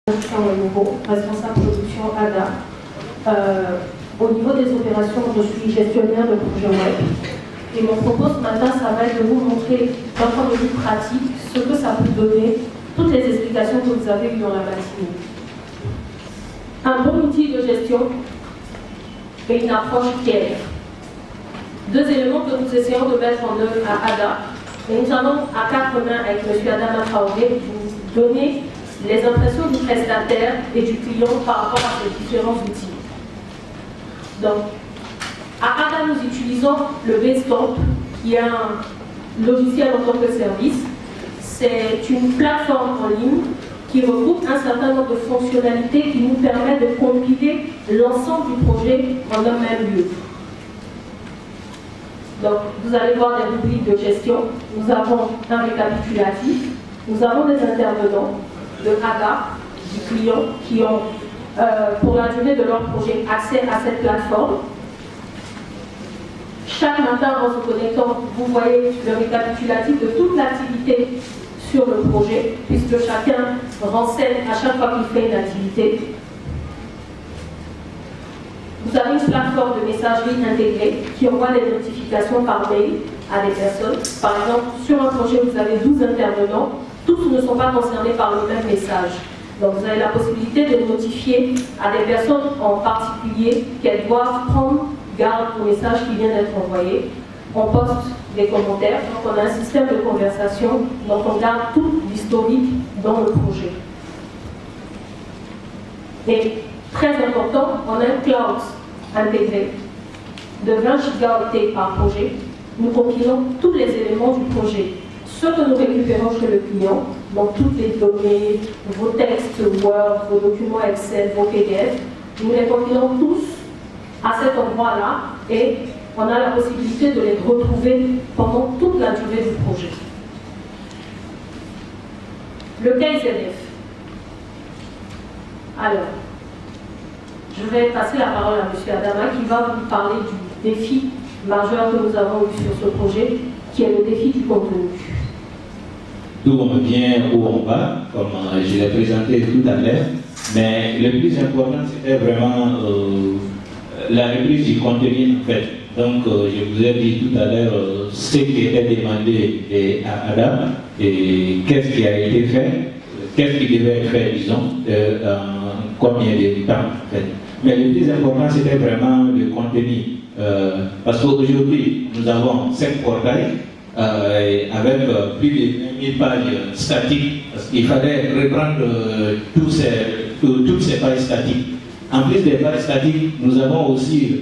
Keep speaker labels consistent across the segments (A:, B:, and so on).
A: Nouveau, responsable production ADA. Au niveau des opérations, je suis gestionnaire de projet web. Et mon propos ce matin, ça va être de vous montrer d'un point de vue pratique ce que ça peut donner, toutes les explications que vous avez eues dans la matinée. Un bon outil de gestion et une approche claire. Deux éléments que nous essayons de mettre en œuvre à ADA. Et nous allons, à quatre mains avec M. Adama Traoré, vous donner les impressions du prestataire et du client par rapport à ces différents outils. Donc, à ADA, nous utilisons le Basecamp, qui est un logiciel en tant que service. C'est une plateforme en ligne qui regroupe un certain nombre de fonctionnalités qui nous permettent de compiler l'ensemble du projet en un même lieu. Donc, vous allez voir des rubriques de gestion. Nous avons un récapitulatif. Nous avons des intervenants de ADA, du client, qui ont, pour la durée de leur projet, accès à cette plateforme. Chaque matin, en se connectant, vous voyez le récapitulatif de toute l'activité sur le projet, puisque chacun renseigne à chaque fois qu'il fait une activité. Vous avez une plateforme de messagerie intégrée qui envoie des notifications par mail à des personnes. Par exemple, sur un projet, vous avez 12 intervenants. Tous ne sont pas concernés par le même message. Donc vous avez la possibilité de notifier à des personnes en particulier qu'elles doivent prendre garde au message qui vient d'être envoyé. On poste des commentaires, donc on a un système de conversation, donc on garde tout l'historique dans le projet. Et très important, on a un cloud intégré de 20 gigaoctets par projet. Nous compilons tous les éléments du projet. Ce que nous récupérons chez le client, donc toutes les données, vos textes Word, vos documents Excel, vos PDF, nous les compilons tous à cet endroit-là et on a la possibilité de les retrouver pendant toute la durée du projet. Le KZF. Alors, je vais passer la parole à M. Adama qui va vous parler du défi majeur que nous avons eu sur ce projet, qui est le défi du contenu.
B: D'où on vient, où on va, comme je l'ai présenté tout à l'heure, mais le plus important c'était vraiment la reprise du contenu en fait. Donc je vous ai dit tout à l'heure ce qui était demandé à Adam et qu'est-ce qui a été fait, qu'est-ce qui devait être fait, disons, en combien de temps en fait. Mais le plus important c'était vraiment le contenu. Parce qu'aujourd'hui nous avons 5 portails avec plus de 20 000 pages statiques, parce qu'il fallait reprendre toutes ces pages statiques. En plus des pages statiques, nous avons aussi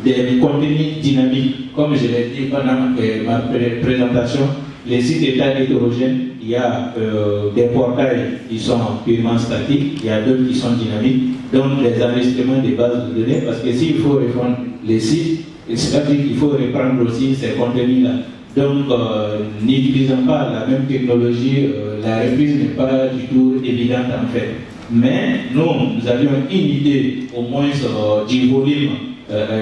B: des contenus dynamiques. Comme je l'ai dit pendant ma présentation, les sites états hétérogènes, il y a des portails qui sont purement statiques, il y a d'autres qui sont dynamiques, donc les enregistrements des bases de données, parce que s'il faut reprendre les sites, c'est-à-dire qu'il faut reprendre aussi ces contenus-là. Donc, n'utilisant pas la même technologie, la reprise n'est pas du tout évidente en fait. Mais nous avions une idée au moins du volume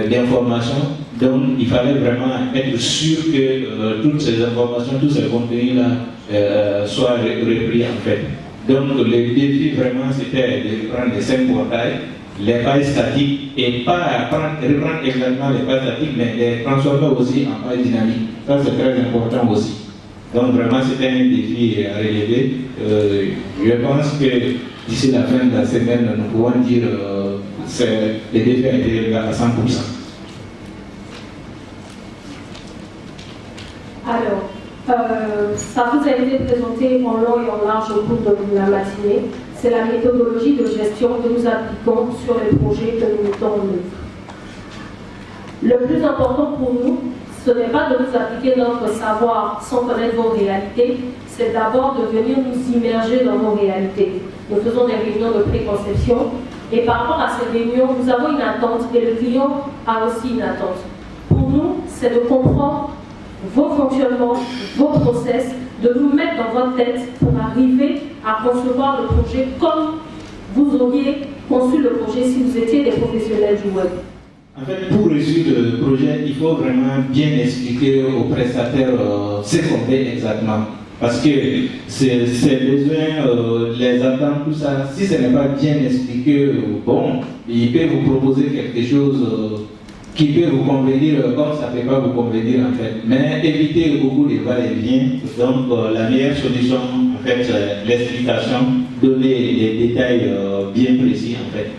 B: d'informations, donc il fallait vraiment être sûr que toutes ces informations, tous ces contenus-là soient repris en fait. Donc, le défi vraiment c'était de prendre les 5 portails, les pages statiques et pas reprendre exactement les pages statiques, mais les transformer aussi en pages dynamiques. Ça c'est très important aussi. Donc vraiment c'était un défi à relever. Je pense que d'ici la fin de la semaine, nous pouvons dire que le défi a été relevé à 100%.
A: Alors, ça vous a été présenté en long et en large au cours de la matinée. C'est la méthodologie de gestion que nous appliquons sur les projets que nous mettons en œuvre. Le plus important pour nous, ce n'est pas de nous appliquer notre savoir sans connaître vos réalités, c'est d'abord de venir nous immerger dans nos réalités. Nous faisons des réunions de préconception et par rapport à ces réunions, nous avons une attente et le client a aussi une attente. Pour nous, c'est de comprendre vos fonctionnements, vos process, de nous mettre dans votre tête pour arriver à concevoir le projet comme vous auriez conçu le projet si vous étiez des professionnels du web.
B: En fait, pour réussir le projet, il faut vraiment bien expliquer aux prestataires ce qu'on fait exactement. Parce que ces besoins, les attentes, tout ça, si ce n'est pas bien expliqué, bon, il peut vous proposer quelque chose qui peut vous convenir comme ça ne peut pas vous convenir en fait. Mais éviter beaucoup de va-et-vient. Donc la meilleure solution, en fait, l'explication, donner des détails bien précis en fait.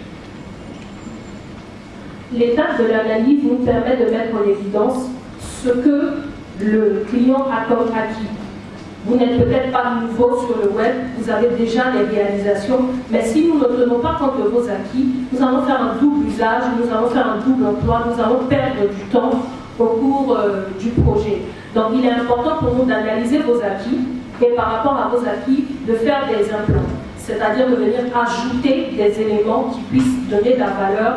A: L'étape de l'analyse nous permet de mettre en évidence ce que le client a comme acquis. Vous n'êtes peut-être pas nouveau sur le web, vous avez déjà les réalisations, mais si nous ne tenons pas compte de vos acquis, nous allons faire un double usage, nous allons faire un double emploi, nous allons perdre du temps au cours du projet. Donc il est important pour nous d'analyser vos acquis et par rapport à vos acquis, de faire des implants, c'est-à-dire de venir ajouter des éléments qui puissent donner de la valeur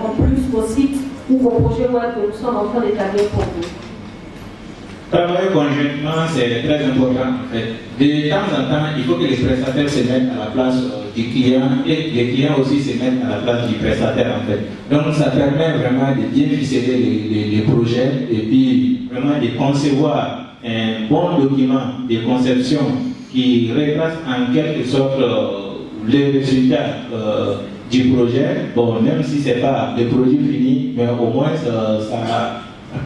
A: en plus au site ou au projet web que nous sommes en train d'établir pour vous.
B: Travailler conjointement, c'est très important en fait. De temps en temps, il faut que les prestataires se mettent à la place du client et les clients aussi se mettent à la place du prestataire en fait. Donc ça permet vraiment de bien ficeler les projets et puis vraiment de concevoir un bon document de conception qui retrace en quelque sorte les résultats du projet. Bon, même si ce n'est pas le produit fini, mais au moins ça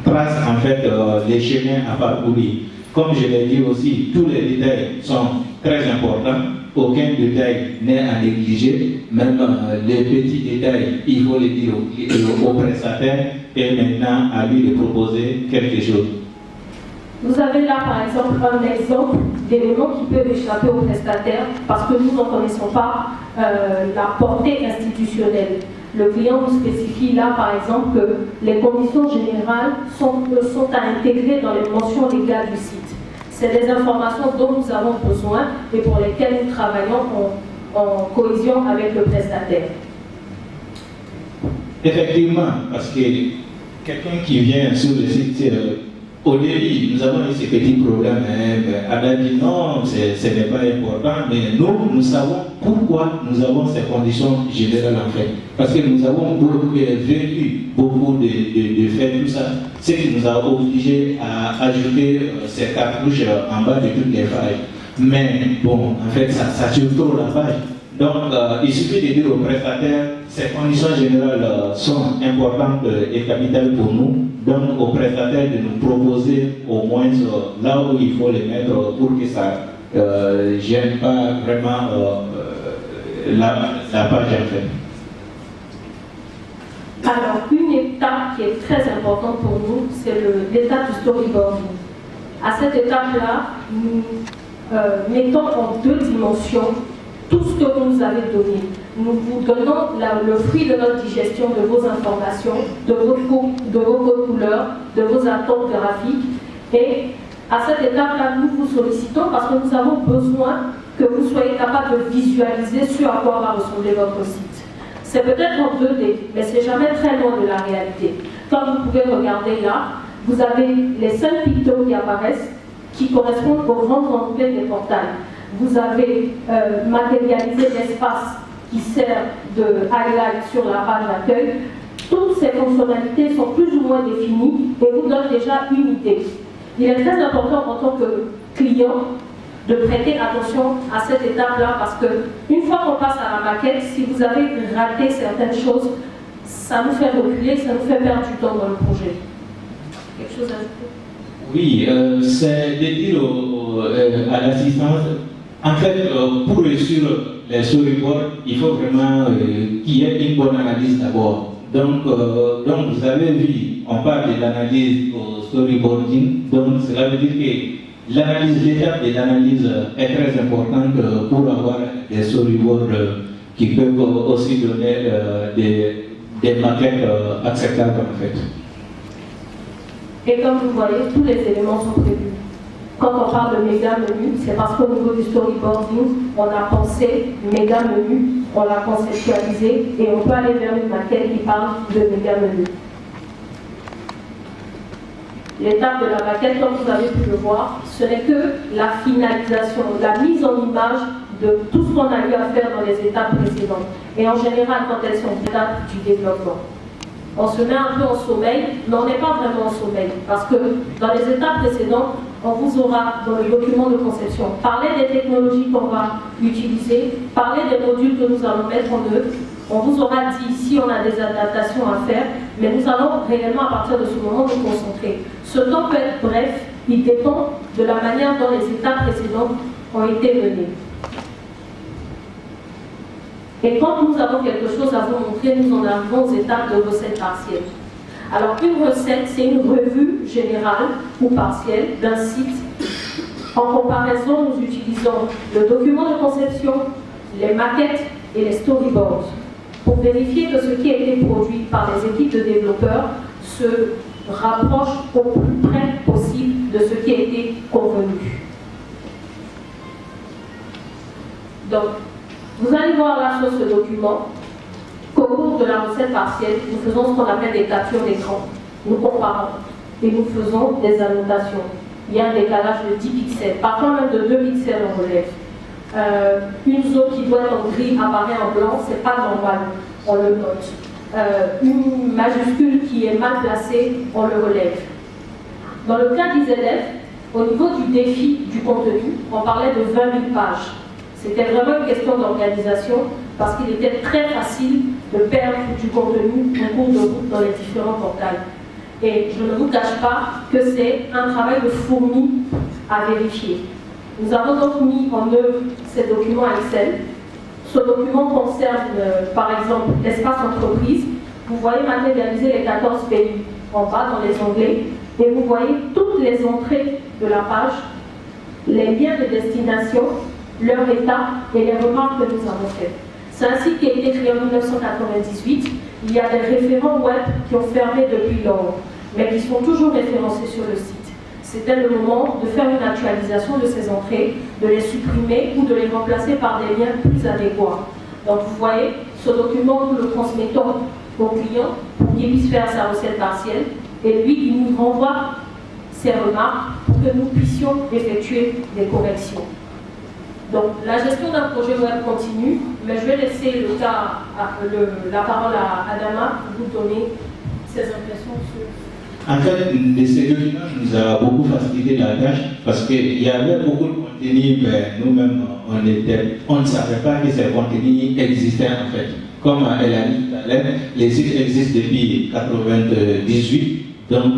B: trace en fait les chemins à parcourir. Comme je l'ai dit aussi, tous les détails sont très importants. Aucun détail n'est à négliger. Même les petits détails, il faut les dire au prestataire et maintenant à lui de proposer quelque chose.
A: Vous avez là par exemple un exemple d'éléments qui peuvent échapper aux prestataires parce que nous n'en connaissons pas la portée institutionnelle. Le client nous spécifie là, par exemple, que les conditions générales sont à intégrer dans les mentions légales du site. C'est des informations dont nous avons besoin et pour lesquelles nous travaillons en cohésion avec le prestataire.
B: Effectivement, parce que quelqu'un qui vient sur le site, au début, nous avons eu ces petits problèmes. Ada dit non, ce n'est pas important, mais nous savons pourquoi nous avons ces conditions générales en fait. Parce que nous avons vécu beaucoup de faits, tout ça, ce qui nous a obligés à ajouter ces cartouches en bas de toutes les pages. Mais bon, en fait, ça sature trop la page. Donc, il suffit de dire aux prestataires, ces conditions générales sont importantes et capitales pour nous. Donc, aux prestataires de nous proposer au moins là où il faut les mettre pour que ça ne gêne pas vraiment la page en fait.
A: Alors, une étape qui est très importante pour nous, c'est l'étape du storyboarding. À cette étape-là, nous mettons en deux dimensions tout ce que vous nous avez donné. Nous vous donnons le fruit de notre digestion, de vos informations, de vos codes couleurs, de vos attentes graphiques. Et à cette étape-là, nous vous sollicitons parce que nous avons besoin que vous soyez capable de visualiser ce à quoi va ressembler votre site. C'est peut-être en 2D, mais c'est jamais très loin de la réalité. Comme vous pouvez regarder là, vous avez les 5 pictos qui apparaissent, qui correspondent aux grandes entrées des portails. Vous avez matérialisé l'espace qui sert de highlight sur la page d'accueil. Toutes ces fonctionnalités sont plus ou moins définies et vous donnent déjà une idée. Il est très important en tant que client de prêter attention à cette étape-là parce qu'une fois qu'on passe à la maquette, si vous avez raté certaines choses, ça nous fait reculer, ça nous fait perdre du temps dans le projet. Quelque chose à ajouter?
B: Oui, c'est de dire à l'assistance, en fait, pour réussir les storyboards, il faut vraiment qu'il y ait une bonne analyse d'abord. Donc, vous avez vu, on parle de l'analyse au storyboarding, donc cela veut dire que l'étape de l'analyse est très importante pour avoir des storyboards qui peuvent aussi donner des maquettes acceptables en fait.
A: Et comme vous voyez, tous les éléments sont prévus. Quand on parle de méga menu, c'est parce qu'au niveau du storyboarding, on a pensé méga menu, on l'a conceptualisé et on peut aller vers une maquette qui parle de méga menu. L'étape de la maquette, comme vous avez pu le voir, ce n'est que la finalisation, la mise en image de tout ce qu'on a eu à faire dans les étapes précédentes. Et en général, quand elles sont étapes du développement. On se met un peu en sommeil, mais on n'est pas vraiment en sommeil. Parce que dans les étapes précédentes, on vous aura dans le document de conception parlé des technologies qu'on va utiliser, parler des modules que nous allons mettre en œuvre. On vous aura dit ici on a des adaptations à faire, mais nous allons réellement à partir de ce moment nous concentrer. Ce temps peut être bref, il dépend de la manière dont les étapes précédentes ont été menées. Et quand nous avons quelque chose à vous montrer, nous en arrivons aux étapes de recette partielle. Alors une recette, c'est une revue générale ou partielle d'un site. En comparaison, nous utilisons le document de conception, les maquettes et les storyboards pour vérifier que ce qui a été produit par les équipes de développeurs se rapproche au plus près possible de ce qui a été convenu. Donc, vous allez voir là sur ce document qu'au cours de la recette partielle, nous faisons ce qu'on appelle des captures d'écran. Nous comparons et nous faisons des annotations. Il y a un décalage de 10 pixels, parfois même de 2 pixels en relève. Une zone qui doit être en gris apparaît en blanc, c'est pas normal, on le note. Une majuscule qui est mal placée, on le relève. Dans le cas d'IZF, au niveau du défi du contenu, on parlait de 20 000 pages. C'était vraiment une question d'organisation parce qu'il était très facile de perdre du contenu au cours de route dans les différents portails. Et je ne vous cache pas que c'est un travail de fourmi à vérifier. Nous avons donc mis en œuvre ces documents Excel. Ce document concerne, par exemple, l'espace entreprise. Vous voyez matérialiser les 14 pays en bas dans les onglets. Et vous voyez toutes les entrées de la page, les liens de destination, leur état et les remarques que nous avons faites. C'est ainsi qu'a été créé en 1998. Il y a des référents web qui ont fermé depuis lors, mais qui sont toujours référencés sur le site. C'était le moment de faire une actualisation de ces entrées, de les supprimer ou de les remplacer par des liens plus adéquats. Donc vous voyez, ce document, nous le transmettons au client pour qu'il puisse faire sa recette partielle et lui, il nous renvoie ses remarques pour que nous puissions effectuer des corrections. Donc la gestion d'un projet web continue, mais je vais laisser la parole à Adama pour vous donner ses impressions sur...
B: En fait, ces documents nous a beaucoup facilité la tâche parce qu'il y avait beaucoup de contenu, mais nous-mêmes, on ne savait pas que ces contenus existaient en fait. Comme elle a dit tout à l'heure, les sites existent depuis 1998, donc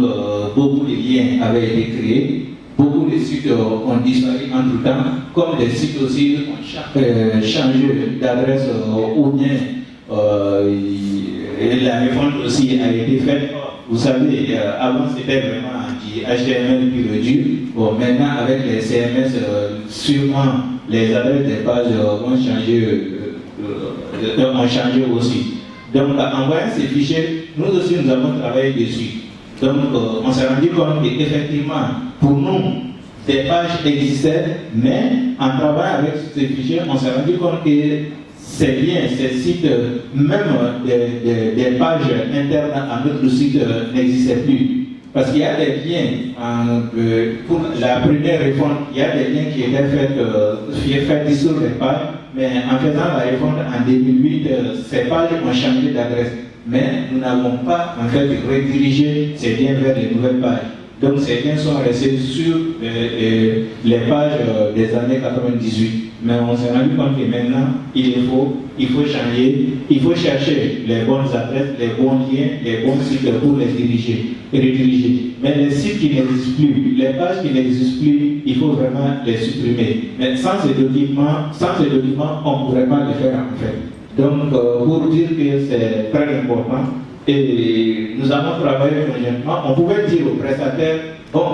B: beaucoup de liens avaient été créés, beaucoup de sites ont disparu entre temps, comme les sites aussi ont changé d'adresse ou bien la refonte aussi a été faite. Vous savez, avant c'était vraiment du HTML pur et dur. Bon, maintenant avec les CMS, sûrement les adresses des pages ont changé aussi. Donc en voyant ces fichiers, nous aussi nous avons travaillé dessus. Donc on s'est rendu compte qu'effectivement, pour nous, des pages existaient, mais en travaillant avec ces fichiers, on s'est rendu compte que ces liens, ces sites, même des pages internes à notre site n'existaient plus. Parce qu'il y a des liens, pour la première réforme, il y a des liens qui étaient faits sur les pages, mais en faisant la réforme en 2008, ces pages ont changé d'adresse. Mais nous n'avons pas en fait redirigé ces liens vers les nouvelles pages. Donc ces liens sont restés sur les pages des années 98. Mais on s'est rendu compte que maintenant, il faut changer, il faut chercher les bonnes adresses, les bons liens, les bons sites pour les rediriger. Mais les sites qui n'existent plus, les pages qui n'existent plus, il faut vraiment les supprimer. Mais sans ces documents, on ne pourrait pas les faire en fait. Donc, pour dire que c'est très important, et nous avons travaillé conjointement, on pouvait dire aux prestataires, bon,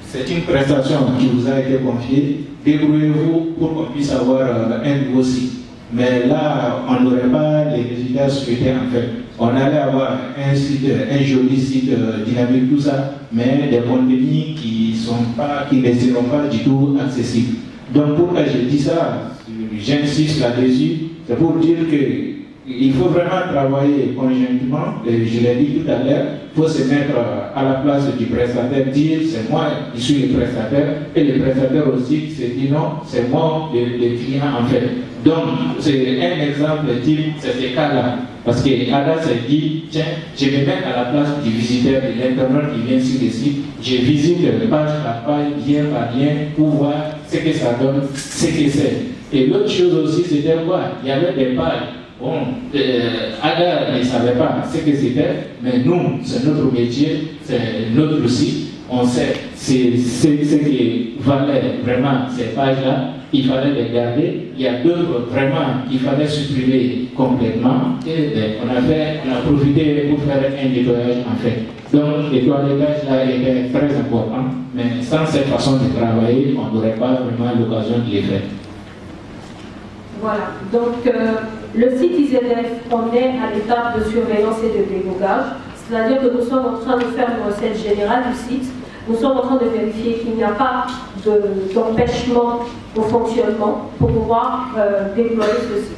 B: c'est une prestation qui vous a été confiée, débrouillez-vous pour qu'on puisse avoir un nouveau site. Mais là, on n'aurait pas les résultats souhaités en fait. On allait avoir un site, un joli site dynamique, tout ça, mais des contenus qui ne seront pas du tout accessibles. Donc pourquoi je dis ça, j'insiste là-dessus, c'est pour dire qu'il faut vraiment travailler conjointement, je l'ai dit tout à l'heure, il faut se mettre à la place du prestataire, dire c'est moi qui suis le prestataire, et le prestataire aussi se dit non, c'est moi le client en fait. Donc, c'est un exemple type, c'est ce cas-là. Parce que Ada s'est dit, tiens, je me mets à la place du visiteur, de l'internaute qui vient sur le site, je visite page par page, lien par lien, pour voir ce que ça donne, ce que c'est. Et l'autre chose aussi, c'était quoi? Il y avait des pages. Bon, Ada ne savait pas ce que c'était, mais nous, c'est notre métier, c'est notre site. On sait ce qui valait vraiment ces pages-là, il fallait les garder. Il y a d'autres vraiment qu'il fallait supprimer complètement. Et on a profité pour faire un nettoyage en fait. Donc le nettoyage là était très important, mais sans cette façon de travailler, on n'aurait pas vraiment l'occasion de les faire.
A: Voilà, donc le site IZF, on est à l'étape de surveillance et de débogage, c'est-à-dire que nous sommes en train de faire une recette générale du site, nous sommes en train de vérifier qu'il n'y a pas d'empêchement au fonctionnement pour pouvoir déployer ce site.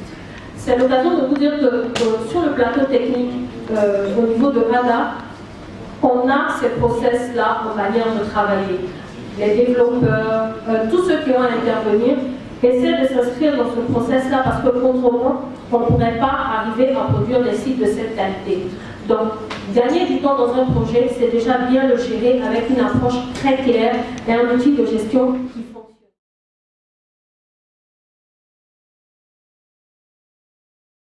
A: C'est l'occasion de vous dire que sur le plateau technique, au niveau de ADA, on a ces process-là en manière de travailler. Les développeurs, tous ceux qui ont à intervenir, essaient de s'inscrire dans ce process-là parce que autrement, on ne pourrait pas arriver à produire des sites de cette qualité. Donc, gagner du temps dans un projet, c'est déjà bien le gérer avec une approche très claire et un outil de gestion qui